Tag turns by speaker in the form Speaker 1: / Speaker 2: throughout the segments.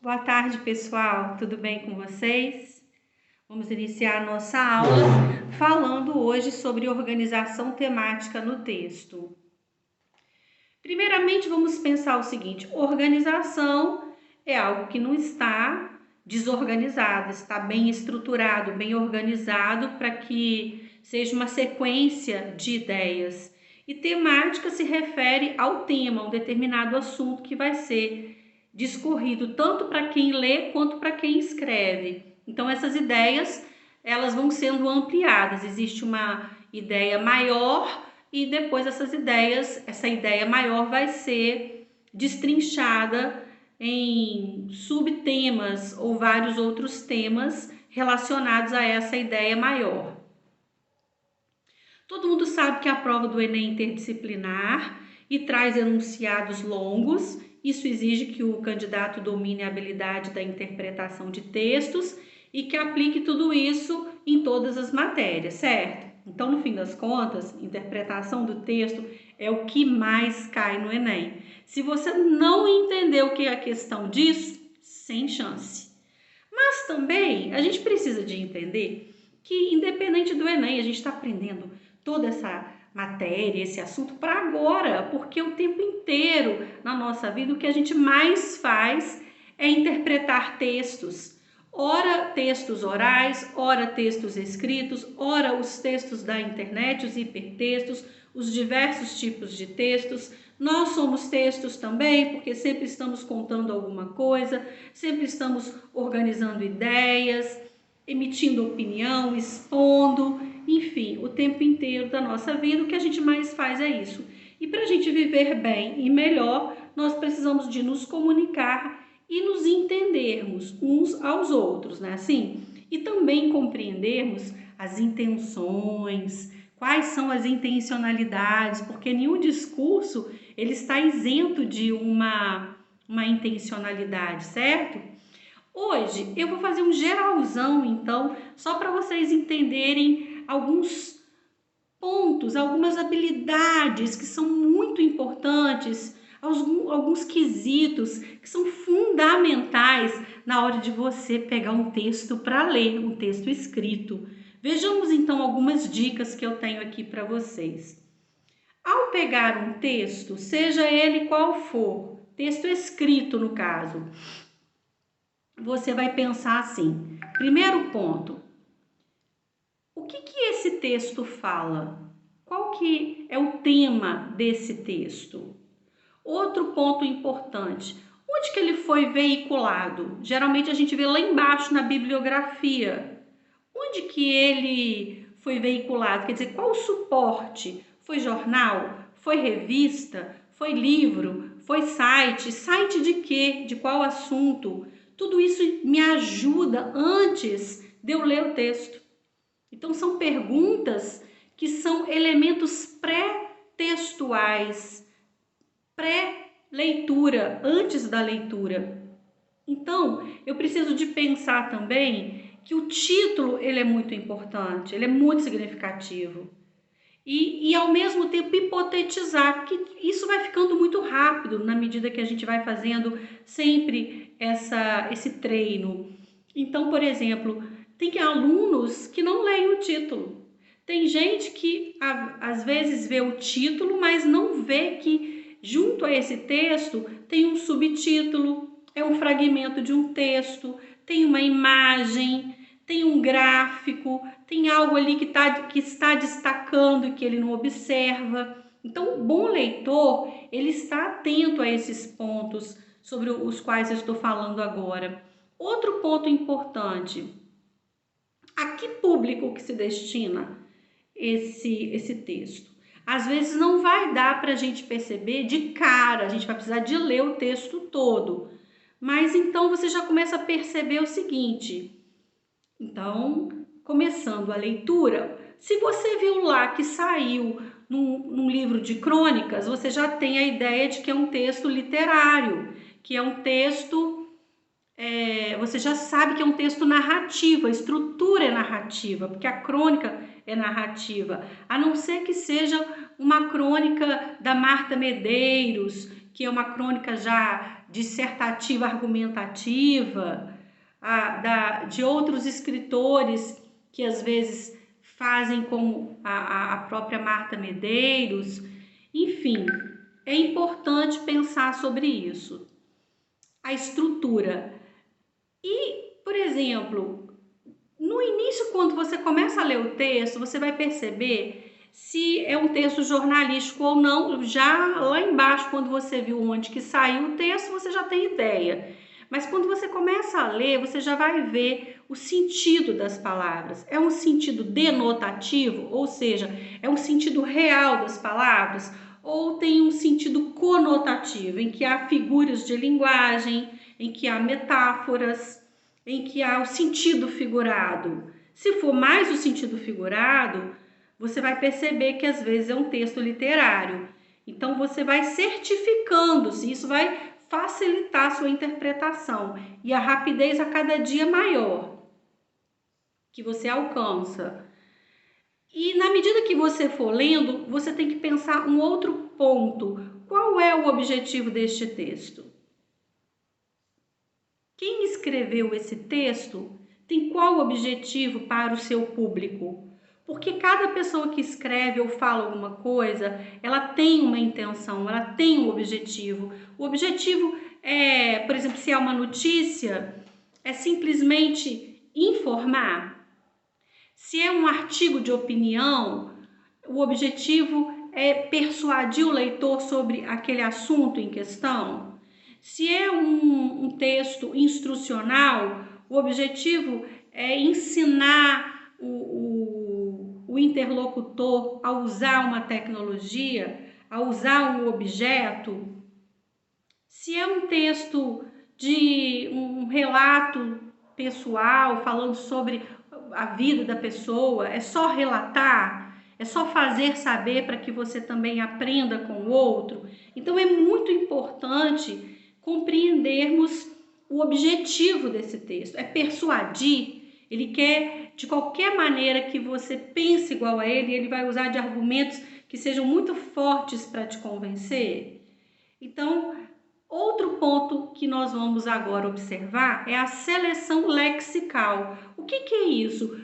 Speaker 1: Boa tarde, pessoal. Tudo bem com vocês? Vamos iniciar a nossa aula falando hoje sobre organização temática no texto. Primeiramente, vamos pensar o seguinte: organização é algo que não está desorganizado, está bem estruturado, bem organizado para que seja uma sequência de ideias. E temática se refere ao tema, a um determinado assunto que vai ser discorrido tanto para quem lê quanto para quem escreve. Então essas ideias, elas vão sendo ampliadas. Existe uma ideia maior e depois essa ideia maior vai ser destrinchada em subtemas ou vários outros temas relacionados a essa ideia maior. Todo mundo sabe que a prova do Enem é interdisciplinar e traz enunciados longos. Isso exige que o candidato domine a habilidade da interpretação de textos e que aplique tudo isso em todas as matérias, certo? Então, no fim das contas, interpretação do texto é o que mais cai no Enem. Se você não entender o que é a questão disso, sem chance. Mas também a gente precisa de entender que, independente do Enem, a gente está aprendendo toda essa matéria, esse assunto para agora, porque o tempo inteiro na nossa vida o que a gente mais faz é interpretar textos. Ora textos orais, ora textos escritos, ora os textos da internet, os hipertextos, os diversos tipos de textos. Nós somos textos também, porque sempre estamos contando alguma coisa, sempre estamos organizando ideias, emitindo opinião, expondo, enfim, o tempo inteiro da nossa vida, o que a gente mais faz é isso. E para a gente viver bem e melhor, nós precisamos de nos comunicar e nos entendermos uns aos outros, né? Assim, e também compreendermos as intenções, quais são as intencionalidades, porque nenhum discurso ele está isento de uma intencionalidade, certo? Hoje eu vou fazer um geralzão, então, só para vocês entenderem alguns pontos, algumas habilidades que são muito importantes, alguns quesitos que são fundamentais na hora de você pegar um texto para ler, um texto escrito. Vejamos então algumas dicas que eu tenho aqui para vocês. Ao pegar um texto, seja ele qual for, texto escrito no caso, você vai pensar assim: primeiro ponto, o que esse texto fala? Qual que é o tema desse texto? Outro ponto importante, onde que ele foi veiculado? Geralmente a gente vê lá embaixo na bibliografia. Onde que ele foi veiculado? Quer dizer, qual o suporte? Foi jornal? Foi revista? Foi livro? Foi site? Site de quê? De qual assunto? Tudo isso me ajuda antes de eu ler o texto. Então, são perguntas que são elementos pré-textuais, pré-leitura, antes da leitura. Então, eu preciso de pensar também que o título ele é muito importante, ele é muito significativo. E ao mesmo tempo hipotetizar, que isso vai ficando muito rápido na medida que a gente vai fazendo sempre esse treino. Então, por exemplo, tem alunos que não leem o título. Tem gente que às vezes vê o título, mas não vê que junto a esse texto tem um subtítulo, é um fragmento de um texto, tem uma imagem, tem um gráfico, tem algo ali que está destacando e que ele não observa. Então, o bom leitor, ele está atento a esses pontos sobre os quais eu estou falando agora. Outro ponto importante, a que público que se destina esse texto? Às vezes não vai dar para a gente perceber de cara, a gente vai precisar de ler o texto todo. Mas então você já começa a perceber o seguinte: então, começando a leitura, se você viu lá que saiu num livro de crônicas, você já tem a ideia de que é um texto literário, que é um texto, você já sabe que é um texto narrativo, a estrutura é narrativa, porque a crônica é narrativa, a não ser que seja uma crônica da Marta Medeiros, que é uma crônica já dissertativa argumentativa, de outros escritores que às vezes fazem como a própria Marta Medeiros. Enfim, é importante pensar sobre isso. A estrutura. E, por exemplo, no início, quando você começa a ler o texto, você vai perceber se é um texto jornalístico ou não. Já lá embaixo, quando você viu onde que saiu o texto, você já tem ideia. Mas quando você começa a ler, você já vai ver o sentido das palavras. É um sentido denotativo, ou seja, é um sentido real das palavras, ou tem um sentido conotativo, em que há figuras de linguagem, em que há metáforas, em que há o sentido figurado. Se for mais o sentido figurado, você vai perceber que às vezes é um texto literário. Então você vai certificando-se, isso vai facilitar a sua interpretação e a rapidez a cada dia maior que você alcança. E na medida que você for lendo, você tem que pensar um outro ponto. Qual é o objetivo deste texto? Quem escreveu esse texto tem qual objetivo para o seu público? Porque cada pessoa que escreve ou fala alguma coisa, ela tem uma intenção, ela tem um objetivo. O objetivo é, por exemplo, se é uma notícia, é simplesmente informar. Se é um artigo de opinião, o objetivo é persuadir o leitor sobre aquele assunto em questão. Se é um texto instrucional, o objetivo é ensinar o interlocutor a usar uma tecnologia, a usar um objeto. Se é um texto de um relato pessoal, falando sobre a vida da pessoa, é só relatar, é só fazer saber para que você também aprenda com o outro. Então é muito importante compreendermos o objetivo desse texto, é persuadir. Ele quer de qualquer maneira que você pense igual a ele, ele vai usar de argumentos que sejam muito fortes para te convencer. Então, outro ponto que nós vamos agora observar é a seleção lexical. O que é isso?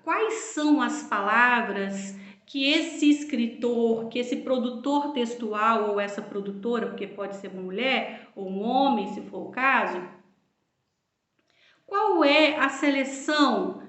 Speaker 1: Quais são as palavras que esse escritor, que esse produtor textual ou essa produtora, porque pode ser uma mulher ou um homem, se for o caso, qual é a seleção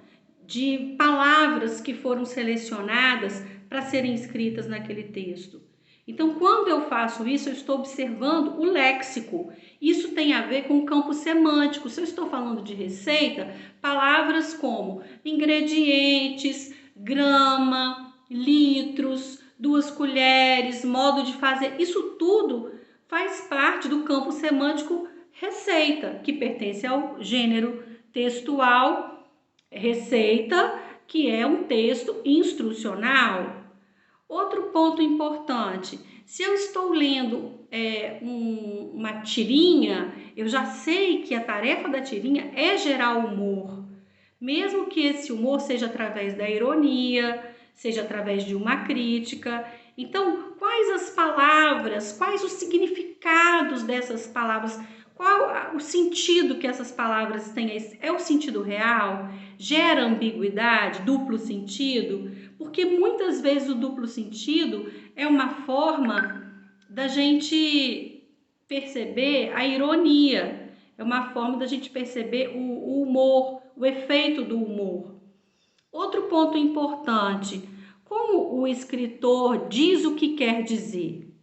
Speaker 1: de palavras que foram selecionadas para serem escritas naquele texto? Então, quando eu faço isso, eu estou observando o léxico. Isso tem a ver com o campo semântico. Se eu estou falando de receita, palavras como ingredientes, grama, litros, 2 colheres, modo de fazer, isso tudo faz parte do campo semântico receita, que pertence ao gênero textual receita, que é um texto instrucional. Outro ponto importante, se eu estou lendo uma tirinha, eu já sei que a tarefa da tirinha é gerar humor, mesmo que esse humor seja através da ironia, seja através de uma crítica. Então, quais as palavras, quais os significados dessas palavras, qual o sentido que essas palavras têm? É o sentido real? Gera ambiguidade, duplo sentido? Porque muitas vezes o duplo sentido é uma forma da gente perceber a ironia, é uma forma da gente perceber o humor, o efeito do humor. Outro ponto importante, como o escritor diz o que quer dizer?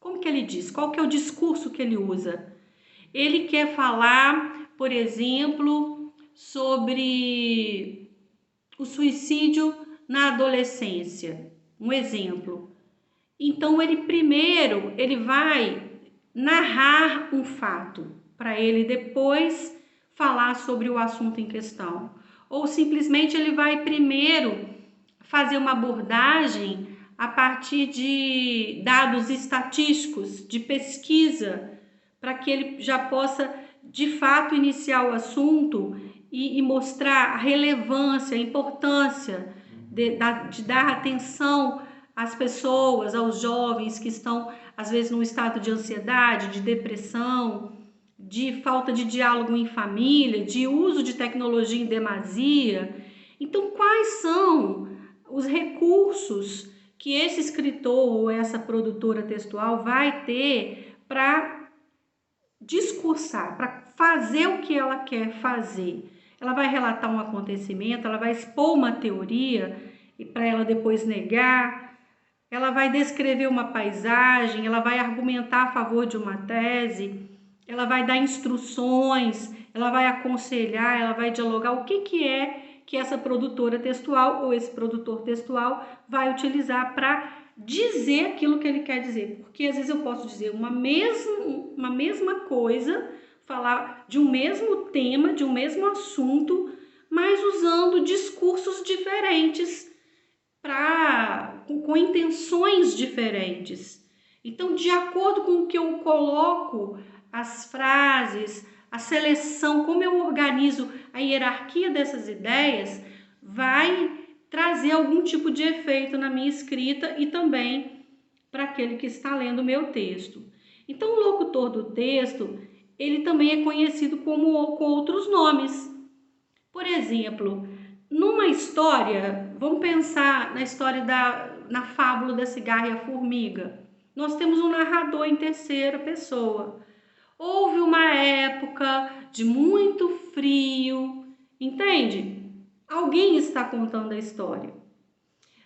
Speaker 1: Como que ele diz? Qual que é o discurso que ele usa? Ele quer falar, por exemplo, sobre o suicídio na adolescência. Um exemplo. Então, ele vai narrar um fato, para ele depois falar sobre o assunto em questão. Ou simplesmente ele vai primeiro fazer uma abordagem a partir de dados estatísticos, de pesquisa, para que ele já possa, de fato, iniciar o assunto e mostrar a relevância, a importância de dar atenção às pessoas, aos jovens que estão, às vezes, num estado de ansiedade, de depressão, de falta de diálogo em família, de uso de tecnologia em demasia. Então, quais são os recursos que esse escritor ou essa produtora textual vai ter para discursar, para fazer o que ela quer fazer? Ela vai relatar um acontecimento, ela vai expor uma teoria e para ela depois negar, ela vai descrever uma paisagem, ela vai argumentar a favor de uma tese, ela vai dar instruções, ela vai aconselhar, ela vai dialogar. O que é que essa produtora textual ou esse produtor textual vai utilizar para dizer aquilo que ele quer dizer? Porque às vezes eu posso dizer uma mesma coisa, falar de um mesmo tema, de um mesmo assunto, mas usando discursos diferentes, com intenções diferentes. Então, de acordo com o que eu coloco, as frases, a seleção, como eu organizo a hierarquia dessas ideias, vai trazer algum tipo de efeito na minha escrita e também para aquele que está lendo o meu texto. Então, o locutor do texto, ele também é conhecido com outros nomes. Por exemplo, numa história, vamos pensar na história na fábula da cigarra e a formiga. Nós temos um narrador em terceira pessoa. Houve uma época de muito frio, entende? Alguém está contando a história.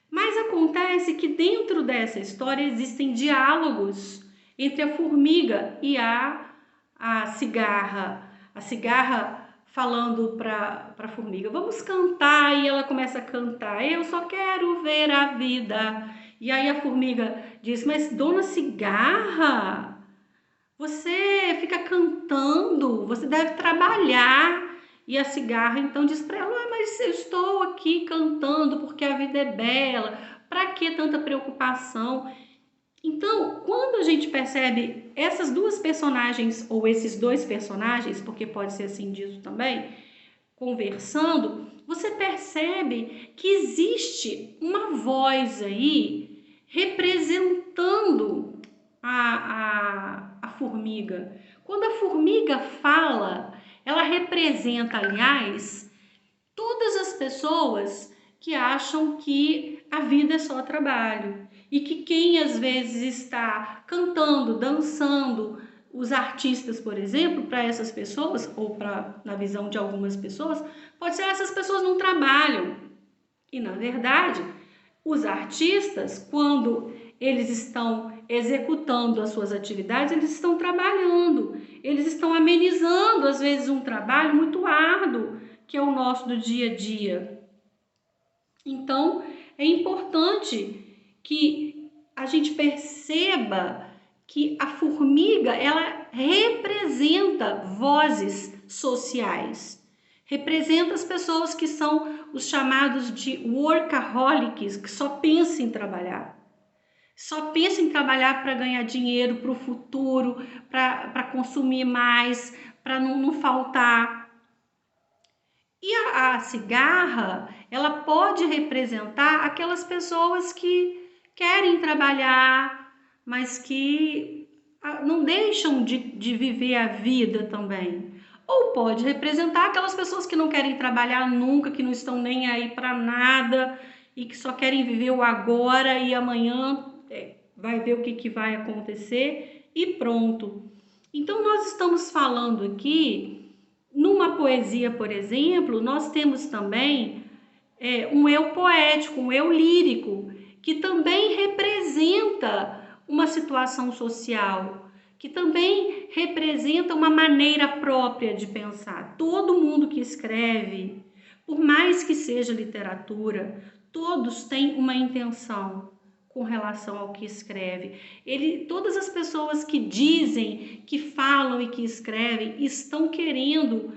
Speaker 1: Mas acontece que dentro dessa história existem diálogos entre a formiga e a cigarra. A cigarra falando para a formiga, vamos cantar, e ela começa a cantar, eu só quero ver a vida. E aí a formiga diz, mas dona cigarra, você fica cantando, você deve trabalhar. E a cigarra então diz para ela, mas eu estou aqui cantando porque a vida é bela, para que tanta preocupação? Então, quando a gente percebe essas duas personagens, ou esses dois personagens, porque pode ser assim dito também, conversando, você percebe que existe uma voz aí representando a formiga. Quando a formiga fala, ela representa, aliás, todas as pessoas que acham que a vida é só trabalho e que quem às vezes está cantando, dançando, os artistas, por exemplo, para essas pessoas, ou na visão de algumas pessoas, pode ser que essas pessoas não trabalham. E, na verdade, os artistas, quando eles estão executando as suas atividades, eles estão trabalhando, eles estão amenizando, às vezes, um trabalho muito árduo, que é o nosso do dia a dia. Então, é importante que a gente perceba que a formiga, ela representa vozes sociais, representa as pessoas que são os chamados de workaholics, que só pensam em trabalhar. Só pensam em trabalhar para ganhar dinheiro para o futuro, para consumir mais, para não faltar. E a cigarra, ela pode representar aquelas pessoas que querem trabalhar, mas que não deixam de viver a vida também. Ou pode representar aquelas pessoas que não querem trabalhar nunca, que não estão nem aí para nada e que só querem viver o agora e amanhã vai ver o que vai acontecer e pronto. Então, nós estamos falando aqui, numa poesia, por exemplo, nós temos também um eu poético, um eu lírico, que também representa uma situação social, que também representa uma maneira própria de pensar. Todo mundo que escreve, por mais que seja literatura, todos têm uma intenção com relação ao que escreve. Todas as pessoas que dizem, que falam e que escrevem, estão querendo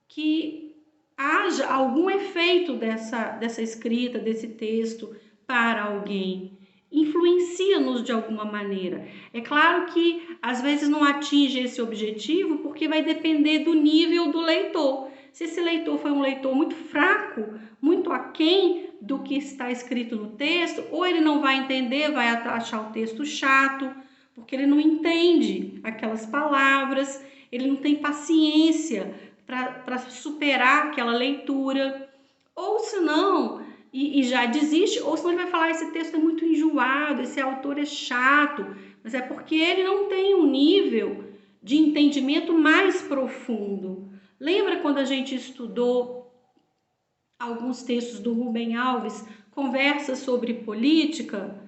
Speaker 1: que haja algum efeito dessa escrita, desse texto para alguém. Influencia-nos de alguma maneira. É claro que às vezes não atinge esse objetivo porque vai depender do nível do leitor. Se esse leitor foi um leitor muito fraco, muito aquém do que está escrito no texto, ou ele não vai entender, vai achar o texto chato, porque ele não entende aquelas palavras, ele não tem paciência para superar aquela leitura, ou senão, e já desiste, ou senão ele vai falar, esse texto é muito enjoado, esse autor é chato, mas é porque ele não tem um nível de entendimento mais profundo. Lembra quando a gente estudou alguns textos do Rubem Alves, conversas sobre política,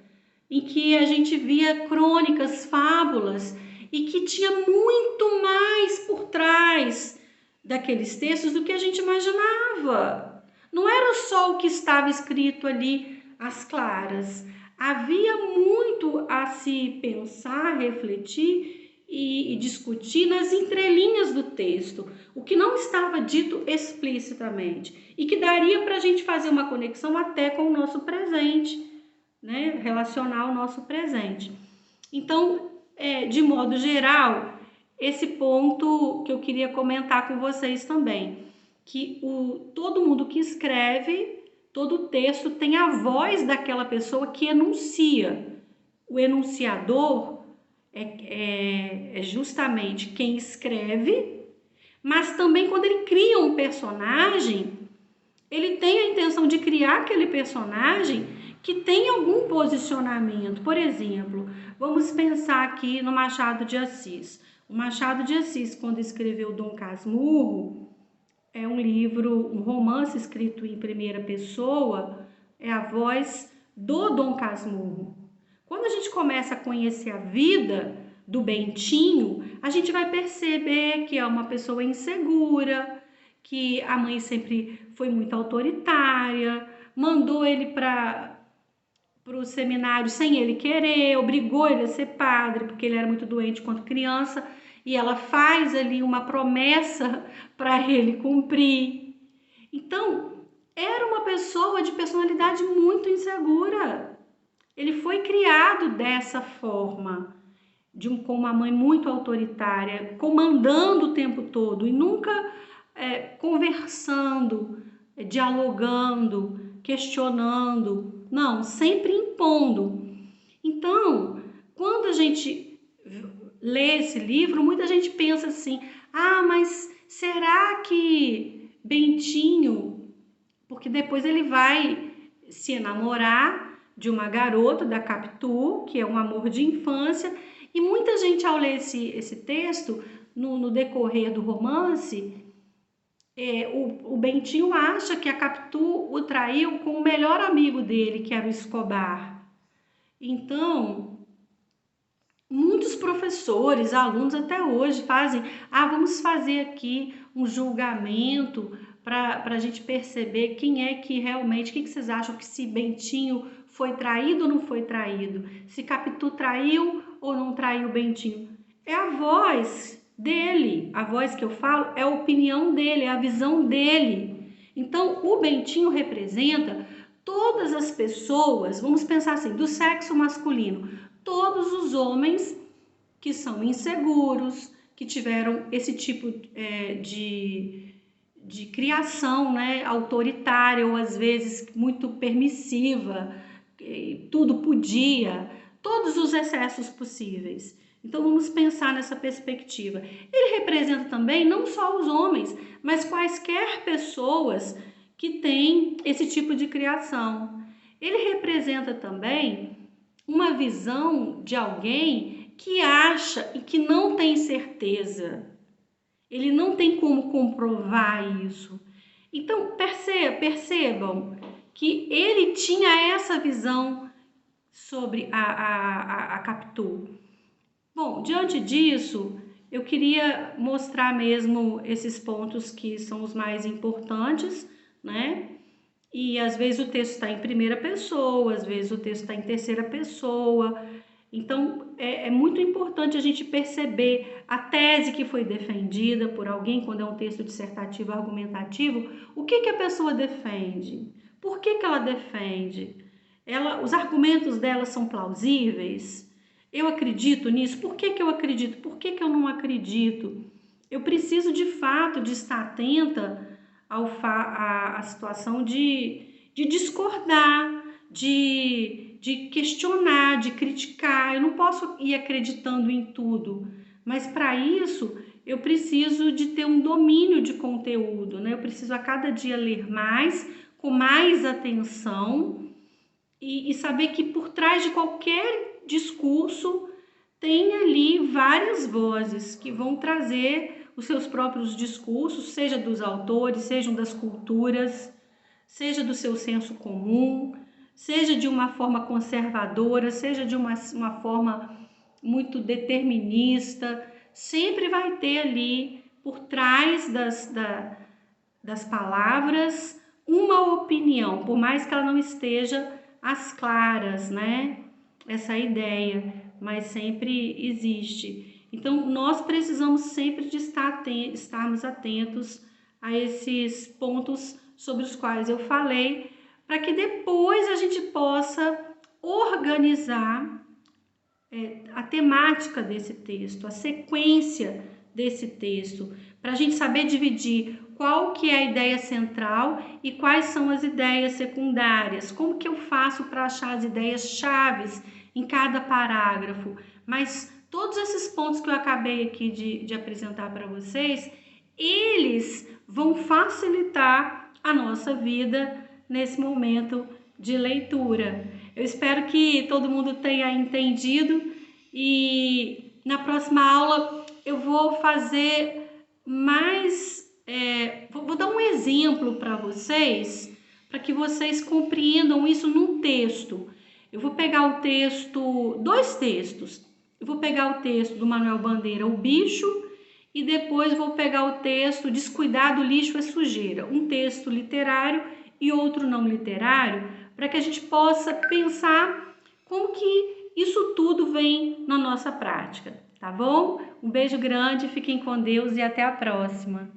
Speaker 1: em que a gente via crônicas, fábulas, e que tinha muito mais por trás daqueles textos do que a gente imaginava. Não era só o que estava escrito ali às claras. Havia muito a se pensar, refletir e discutir nas entrelinhas do texto, o que não estava dito explicitamente e que daria para a gente fazer uma conexão até com o nosso presente, né? Relacionar o nosso presente. Então, de modo geral, esse ponto que eu queria comentar com vocês também, que todo mundo que escreve, todo texto tem a voz daquela pessoa que enuncia. O enunciador é justamente quem escreve, mas também quando ele cria um personagem, ele tem a intenção de criar aquele personagem que tem algum posicionamento. Por exemplo, vamos pensar aqui no Machado de Assis. O Machado de Assis, quando escreveu Dom Casmurro, é um livro, um romance escrito em primeira pessoa, é a voz do Dom Casmurro. Quando a gente começa a conhecer a vida do Bentinho, a gente vai perceber que é uma pessoa insegura, que a mãe sempre foi muito autoritária, mandou ele para o seminário sem ele querer, obrigou ele a ser padre, porque ele era muito doente quando criança, e ela faz ali uma promessa para ele cumprir. Então, era uma pessoa de personalidade muito insegura. Ele foi criado dessa forma, com uma mãe muito autoritária, comandando o tempo todo e nunca conversando, dialogando, questionando, não, sempre impondo. Então, quando a gente lê esse livro, muita gente pensa assim, mas será que Bentinho, porque depois ele vai se enamorar de uma garota da Capitu, que é um amor de infância, e muita gente ao ler esse texto, no decorrer do romance, o Bentinho acha que a Capitu o traiu com o melhor amigo dele, que era o Escobar. Então, muitos professores, alunos até hoje fazem, vamos fazer aqui um julgamento para a gente perceber quem é que realmente, o que vocês acham que se Bentinho foi traído ou não foi traído? Se Capitu traiu ou não traiu Bentinho? É a voz dele, a voz que eu falo é a opinião dele, é a visão dele. Então, o Bentinho representa todas as pessoas, vamos pensar assim, do sexo masculino, todos os homens que são inseguros, que tiveram esse tipo de criação, né, autoritária ou às vezes muito permissiva, tudo podia, todos os excessos possíveis. Então vamos pensar nessa perspectiva. Ele representa também não só os homens, mas quaisquer pessoas que têm esse tipo de criação. Ele representa também uma visão de alguém que acha e que não tem certeza. Ele não tem como comprovar isso. Então percebam que ele tinha essa visão sobre a Capitu. Bom, diante disso, eu queria mostrar mesmo esses pontos que são os mais importantes, né? E às vezes o texto está em primeira pessoa, às vezes o texto está em terceira pessoa. Então, é muito importante a gente perceber a tese que foi defendida por alguém, quando é um texto dissertativo, argumentativo, o que a pessoa defende? Por que ela defende? Os argumentos dela são plausíveis? Eu acredito nisso? Por que eu acredito? Por que eu não acredito? Eu preciso, de fato, de estar atenta a situação de discordar, de questionar, de criticar. Eu não posso ir acreditando em tudo, mas para isso eu preciso de ter um domínio de conteúdo, né? Eu preciso a cada dia ler mais, com mais atenção e saber que por trás de qualquer discurso tem ali várias vozes que vão trazer os seus próprios discursos, seja dos autores, sejam das culturas, seja do seu senso comum, seja de uma forma conservadora, seja de uma forma muito determinista, sempre vai ter ali por trás das palavras uma opinião, por mais que ela não esteja às claras, né? Essa ideia, mas sempre existe. Então, nós precisamos sempre de estarmos atentos a esses pontos sobre os quais eu falei, para que depois a gente possa organizar a temática desse texto, a sequência desse texto, para a gente saber dividir qual que é a ideia central e quais são as ideias secundárias, como que eu faço para achar as ideias chaves em cada parágrafo. Mas todos esses pontos que eu acabei aqui de apresentar para vocês, eles vão facilitar a nossa vida nesse momento de leitura. Eu espero que todo mundo tenha entendido e na próxima aula eu vou fazer mais, vou dar um exemplo para vocês, para que vocês compreendam isso num texto. Eu vou pegar o texto, dois textos. Eu vou pegar o texto do Manuel Bandeira, O Bicho, e depois vou pegar o texto Descuidar do Lixo é Sujeira, um texto literário e outro não literário, para que a gente possa pensar como que isso tudo vem na nossa prática, tá bom? Um beijo grande, fiquem com Deus e até a próxima.